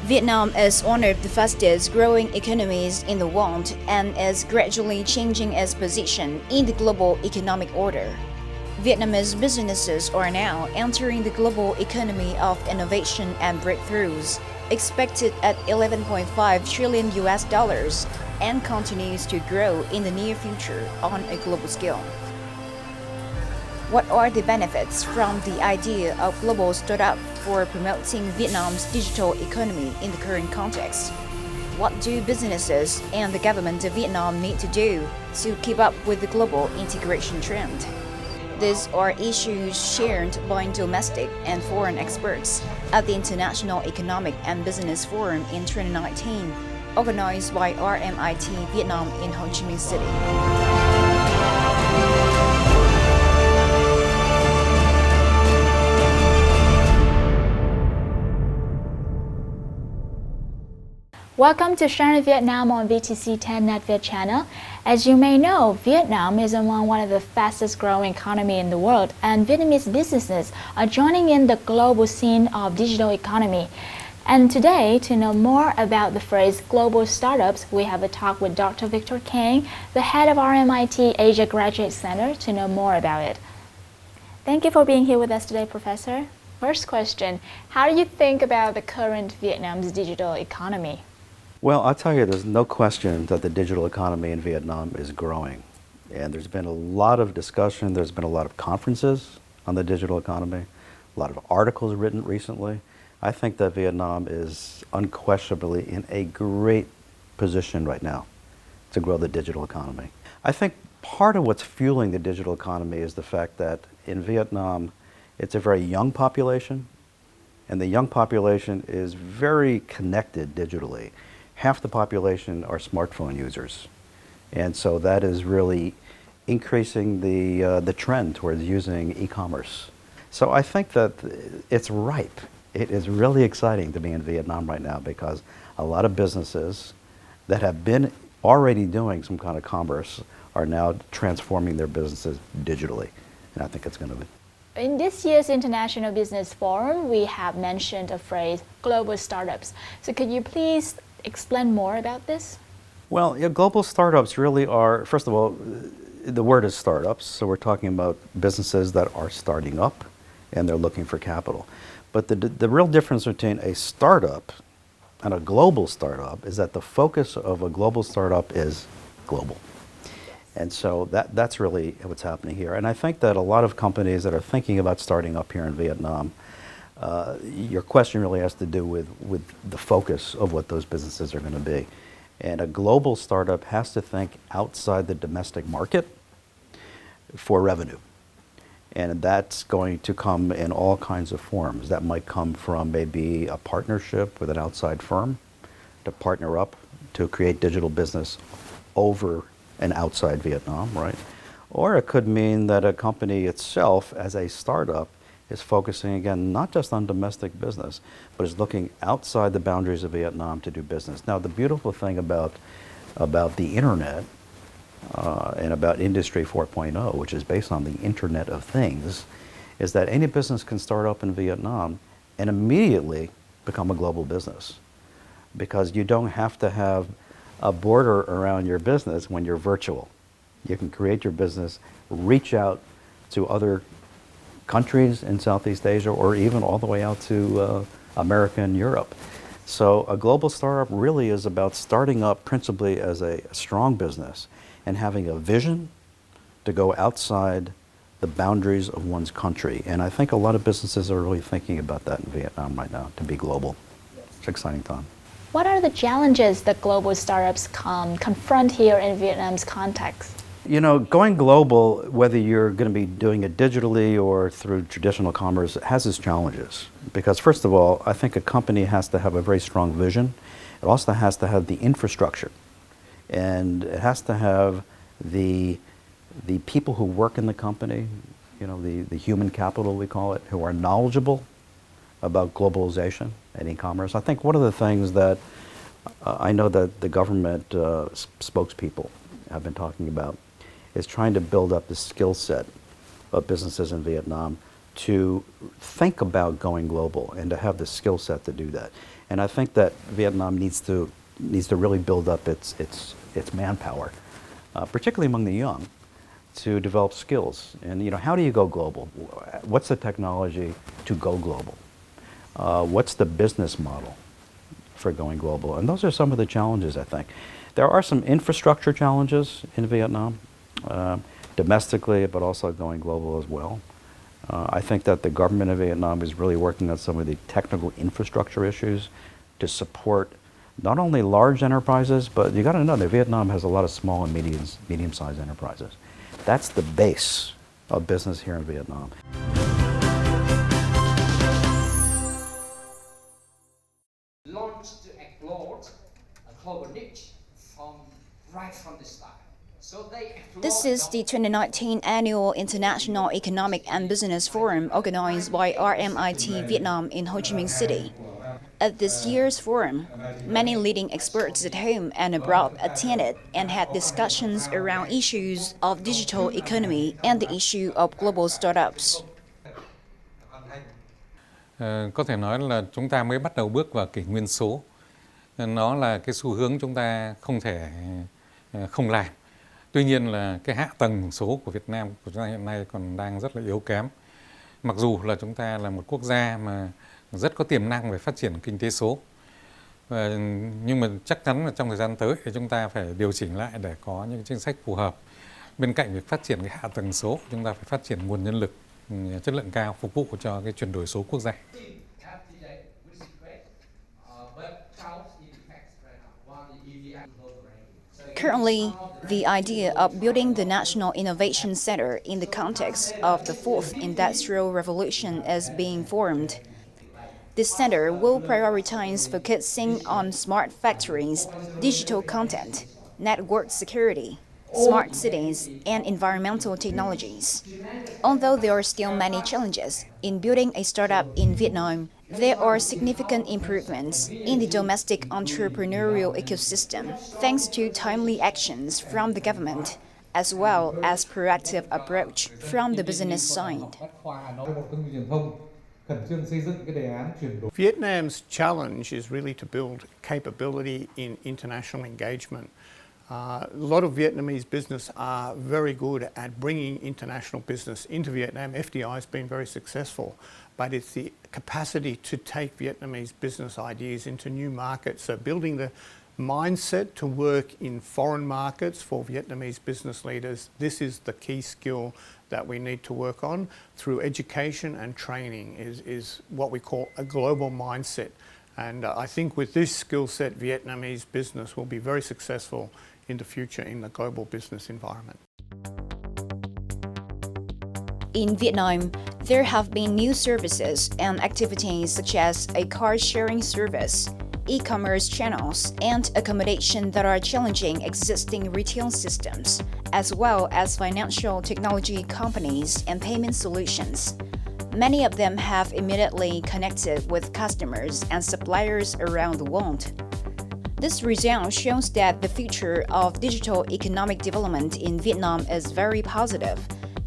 Vietnam is one of the fastest growing economies in the world and is gradually changing its position in the global economic order. Vietnamese businesses are now entering the global economy of innovation and breakthroughs, expected at 11.5 trillion US dollars, and continues to grow in the near future on a global scale. What are the benefits from the idea of global startup for promoting Vietnam's digital economy in the current context? What do businesses and the government of Vietnam need to do to keep up with the global integration trend? These are issues shared by domestic and foreign experts at the International Economic and Business Forum in 2019, organized by RMIT Vietnam in Ho Chi Minh City. Welcome to Sharing Vietnam on VTC 10 NetViet channel. As you may know, Vietnam is among one of the fastest growing economy in the world, and Vietnamese businesses are joining in the global scene of digital economy. And today, to know more about the phrase global startups, we have a talk with Dr. Victor Kang, the head of RMIT Asia Graduate Center, to know more about it. Thank you for being here with us today, Professor. First question, how do you think about the current Vietnam's digital economy? Well, I'll tell you, there's no question that the digital economy in Vietnam is growing. And there's been a lot of discussion, there's been a lot of conferences on the digital economy, a lot of articles written recently. I think that Vietnam is unquestionably in a great position right now to grow the digital economy. I think part of what's fueling the digital economy is the fact that in Vietnam, it's a very young population, and the young population is very connected digitally. Half the population are smartphone users. And so that is really increasing the trend towards using e-commerce. So I think that it's ripe. It is really exciting to be in Vietnam right now because a lot of businesses that have been already doing some kind of commerce are now transforming their businesses digitally. And I think it's going to be. In this year's International Business Forum, we have mentioned a phrase, global startups. So could you please explain more about this? Well, yeah, global startups really are, first of all, the word is startups, so we're talking about businesses that are starting up and they're looking for capital. But the real difference between a startup and a global startup is that the focus of a global startup is global. And so that's really what's happening here. And I think that a lot of companies that are thinking about starting up here in Vietnam, your question really has to do with the focus of what those businesses are going to be. And a global startup has to think outside the domestic market for revenue. And that's going to come in all kinds of forms. That might come from maybe a partnership with an outside firm to partner up to create digital business over and outside Vietnam, right? Or it could mean that a company itself, as a startup, is focusing, again, not just on domestic business, but is looking outside the boundaries of Vietnam to do business. Now, the beautiful thing about the internet and about Industry 4.0, which is based on the Internet of Things, is that any business can start up in Vietnam and immediately become a global business. Because you don't have to have a border around your business when you're virtual. You can create your business, reach out to other countries in Southeast Asia, or even all the way out to America and Europe. So a global startup really is about starting up principally as a strong business and having a vision to go outside the boundaries of one's country. And I think a lot of businesses are really thinking about that in Vietnam right now, to be global. It's an exciting time. What are the challenges that global startups confront here in Vietnam's context? You know, going global, whether you're going to be doing it digitally or through traditional commerce, has its challenges. Because first of all, I think a company has to have a very strong vision. It also has to have the infrastructure. And it has to have the people who work in the company, you know, the human capital, we call it, who are knowledgeable about globalization and e-commerce. I think one of the things that I know that the government spokespeople have been talking about is trying to build up the skill set of businesses in Vietnam to think about going global and to have the skill set to do that. And I think that Vietnam needs to really build up its manpower, particularly among the young, to develop skills. And how do you go global? What's the technology to go global? What's the business model for going global? And those are some of the challenges, I think. There are some infrastructure challenges in Vietnam, domestically, but also going global as well. I think that the government of Vietnam is really working on some of the technical infrastructure issues to support not only large enterprises, but you got to know that Vietnam has a lot of small and medium-sized enterprises. That's the base of business here in Vietnam. Launched to explore a global niche right from the start. This is the 2019 Annual International Economic and Business Forum organized by RMIT Vietnam in Ho Chi Minh City. At this year's forum, many leading experts at home and abroad attended and had discussions around issues of digital economy and the issue of global startups. Có thể nói là chúng ta mới bắt đầu bước vào kỷ nguyên số. Nó là cái xu hướng chúng ta không thể không làm. Tuy nhiên là cái hạ tầng số của Việt Nam của chúng ta hiện nay còn đang rất là yếu kém. Mặc dù là chúng ta là một quốc gia mà rất có tiềm năng về phát triển kinh tế số. Nhưng mà chắc chắn là trong thời gian tới thì chúng ta phải điều chỉnh lại để có những chính sách phù hợp. Bên cạnh việc phát triển cái hạ tầng số, chúng ta phải phát triển nguồn nhân lực chất lượng cao phục vụ cho cái chuyển đổi số quốc gia. Currently, the idea of building the National Innovation Center in the context of the fourth industrial revolution is being formed. This center will prioritize focusing on smart factories, digital content, network security, smart cities, and environmental technologies. Although there are still many challenges in building a startup in Vietnam, there are significant improvements in the domestic entrepreneurial ecosystem thanks to timely actions from the government, as well as proactive approach from the business side. Vietnam's challenge is really to build capability in international engagement. A lot of Vietnamese business are very good at bringing international business into Vietnam. FDI has been very successful, but it's the capacity to take Vietnamese business ideas into new markets. So building the mindset to work in foreign markets for Vietnamese business leaders, this is the key skill that we need to work on through education and training is what we call a global mindset. And I think with this skill set, Vietnamese business will be very successful in the future in the global business environment. In Vietnam, there have been new services and activities such as a car-sharing service, e-commerce channels, and accommodation that are challenging existing retail systems, as well as financial technology companies and payment solutions. Many of them have immediately connected with customers and suppliers around the world. This result shows that the future of digital economic development in Vietnam is very positive,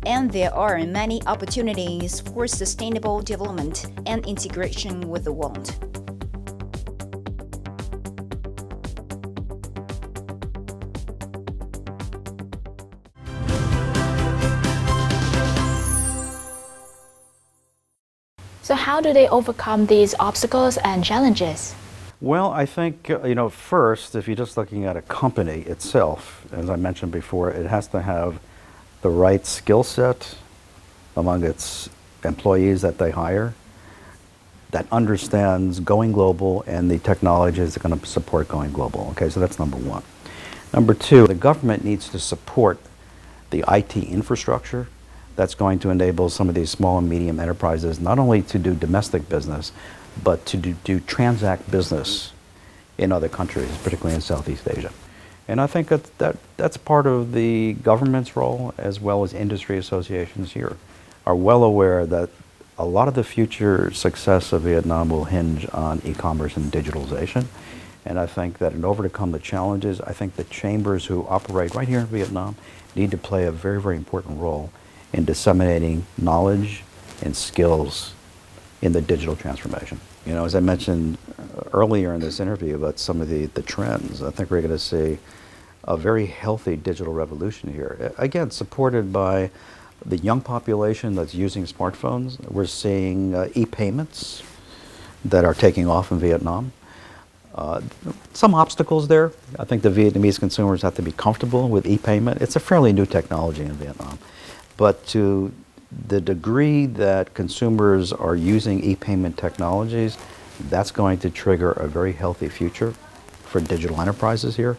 and there are many opportunities for sustainable development and integration with the world. So how do they overcome these obstacles and challenges? Well, I think, first, if you're just looking at a company itself, as I mentioned before, it has to have the right skill set among its employees that they hire that understands going global and the technologies that are going to support going global. Okay, so that's number one. Number two, the government needs to support the IT infrastructure that's going to enable some of these small and medium enterprises not only to do domestic business, but to do transact business in other countries, particularly in Southeast Asia. And I think that's part of the government's role, as well as industry associations here are well aware that a lot of the future success of Vietnam will hinge on e-commerce and digitalization. And I think that in order to overcome the challenges, I think the chambers who operate right here in Vietnam need to play a very, very important role in disseminating knowledge in skills in the digital transformation. You know, as I mentioned earlier in this interview about some of the trends, I think we're going to see a very healthy digital revolution here. Again, supported by the young population that's using smartphones. We're seeing e-payments that are taking off in Vietnam. Some obstacles there. I think the Vietnamese consumers have to be comfortable with e-payment. It's a fairly new technology in Vietnam. But to the degree that consumers are using e-payment technologies, that's going to trigger a very healthy future for digital enterprises here.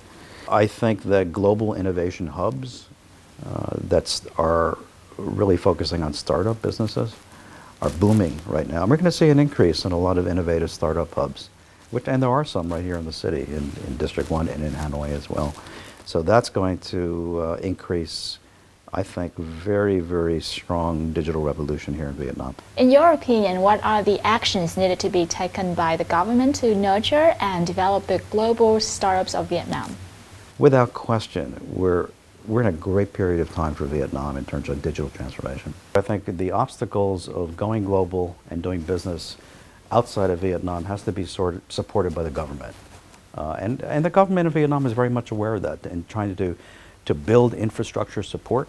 I think that global innovation hubs that are really focusing on startup businesses are booming right now. And we're going to see an increase in a lot of innovative startup hubs, and there are some right here in the city, in District 1 and in Hanoi as well. So that's going to increase, I think, very, very strong digital revolution here in Vietnam. In your opinion, what are the actions needed to be taken by the government to nurture and develop the global startups of Vietnam? Without question, we're in a great period of time for Vietnam in terms of digital transformation. I think the obstacles of going global and doing business outside of Vietnam has to be supported by the government. And the government of Vietnam is very much aware of that and trying to build infrastructure support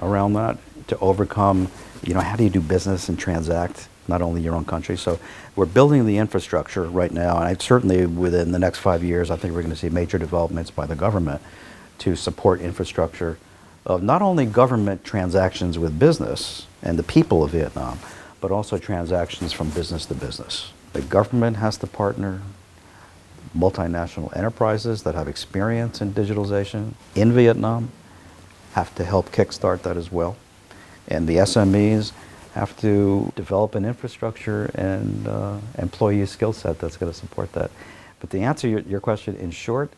around that, to overcome, you know, how do you do business and transact, not only your own country. So we're building the infrastructure right now, and certainly within the next 5 years, I think we're going to see major developments by the government to support infrastructure of not only government transactions with business and the people of Vietnam, but also transactions from business to business. The government has to partner multinational enterprises that have experience in digitalization in Vietnam, have to help kickstart that as well. And the SMEs have to develop an infrastructure and employee skill set that's going to support that. But to answer your question, in short,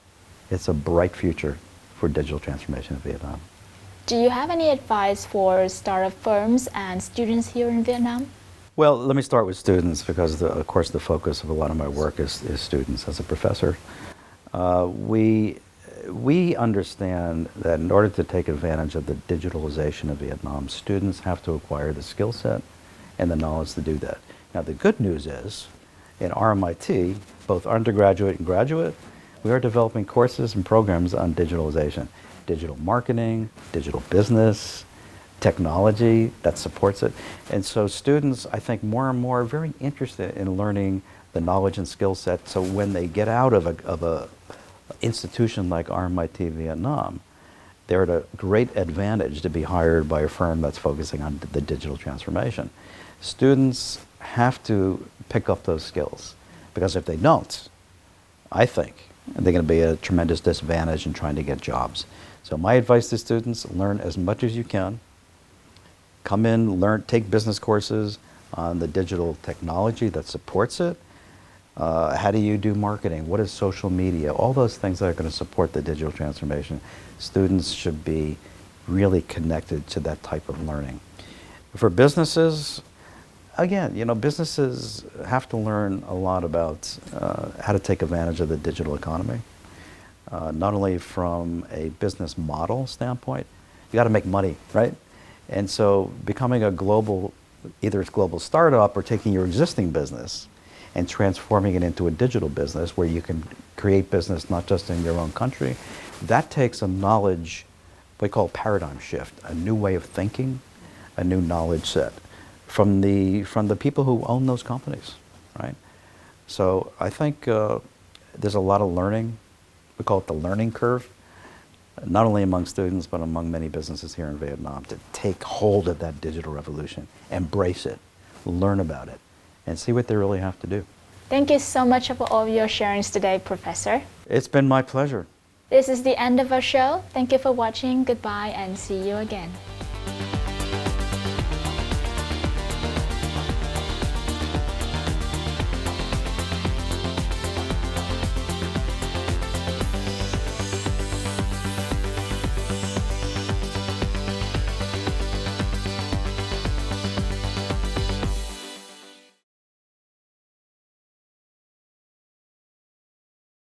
it's a bright future for digital transformation in Vietnam. Do you have any advice for startup firms and students here in Vietnam? Well, let me start with students because, of course, the focus of a lot of my work is students as a professor. We understand that in order to take advantage of the digitalization of Vietnam, students have to acquire the skill set and the knowledge to do that. Now, the good news is, in RMIT, both undergraduate and graduate, we are developing courses and programs on digitalization, digital marketing, digital business, technology that supports it. And so students, I think, more and more are very interested in learning the knowledge and skill set. So when they get out of a institution like RMIT Vietnam, they're at a great advantage to be hired by a firm that's focusing on the digital transformation. Students have to pick up those skills, because if they don't, I think they're going to be at a tremendous disadvantage in trying to get jobs. So my advice to students, learn as much as you can. Come in, learn, take business courses on the digital technology that supports it. How do you do marketing? What is social media? All those things that are going to support the digital transformation. Students should be really connected to that type of learning. For businesses, again, you know, businesses have to learn a lot about how to take advantage of the digital economy. Not only from a business model standpoint, you got to make money, right? And so becoming a global, either it's global startup or taking your existing business and transforming it into a digital business where you can create business not just in your own country, that takes a knowledge, what we call paradigm shift, a new way of thinking, a new knowledge set from the people who own those companies, right? So I think there's a lot of learning. We call it the learning curve, not only among students, but among many businesses here in Vietnam, to take hold of that digital revolution, embrace it, learn about it, and see what they really have to do. Thank you so much for all your sharings today, Professor. It's been my pleasure. This is the end of our show. Thank you for watching. Goodbye and see you again.